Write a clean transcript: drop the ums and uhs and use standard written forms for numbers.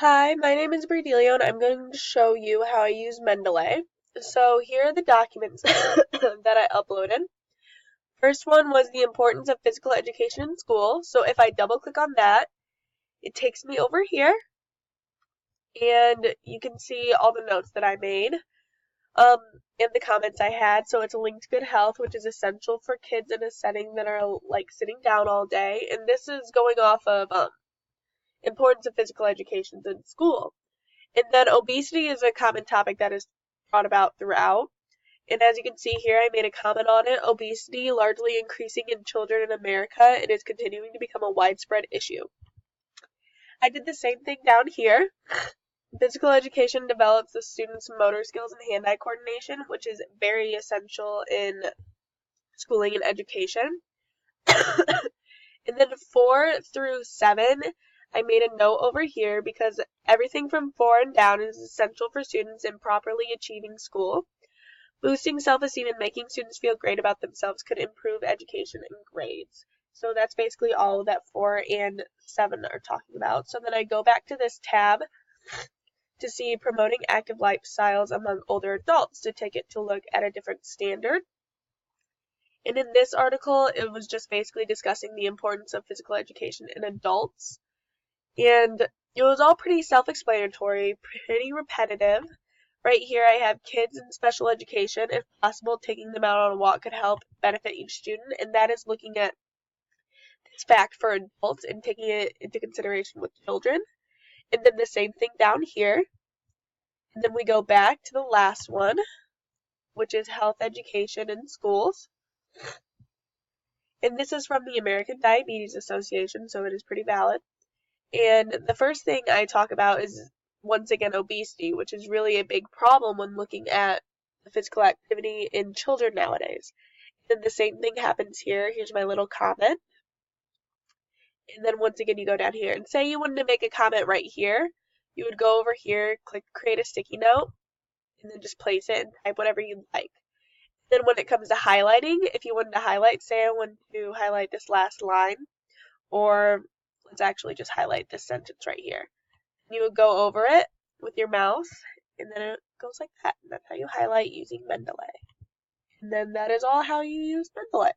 Hi, my name is Bredelia and I'm going to show you how I use Mendeley. So here are the documents that I uploaded. First one was the importance of physical education in school. So if I double click on that, it takes me over here and you can see all the notes that I made um, and the comments I had. So it's linked to good health, which is essential for kids in a setting that are like sitting down all day. And this is going off of importance of physical education in school. And then obesity is a common topic that is brought about throughout. And as you can see here, I made a comment on it. Obesity largely increasing in children in America and is continuing to become a widespread issue. I did the same thing down here. Physical education develops the students' motor skills and hand-eye coordination, which is very essential in schooling and education. And then 4 through 7, I made a note over here because everything from 4 and down is essential for students in properly achieving school. Boosting self-esteem and making students feel great about themselves could improve education and grades. So that's basically all that 4 and 7 are talking about. So then I go back to this tab to see promoting active lifestyles among older adults to take it to look at a different standard. And in this article, it was just basically discussing the importance of physical education in adults. And it was all pretty self-explanatory, pretty repetitive. Right here I have kids in special education. If possible, taking them out on a walk could help benefit each student, and that is looking at this fact for adults and taking it into consideration with children. And then the same thing down here. And then we go back to the last one, which is health education in schools. And this is from the American Diabetes Association, so it is pretty valid. And the first thing I talk about is, once again, obesity, which is really a big problem when looking at the physical activity in children nowadays. And the same thing happens here. Here's my little comment. And then once again, you go down here. And say you wanted to make a comment right here. You would go over here, click create a sticky note, and then just place it and type whatever you'd like. Then when it comes to highlighting, if you wanted to highlight, say I want to highlight this last line, or let's actually just highlight this sentence right here. You would go over it with your mouse, and then it goes like that. And that's how you highlight using Mendeley. And then that is all how you use Mendeley.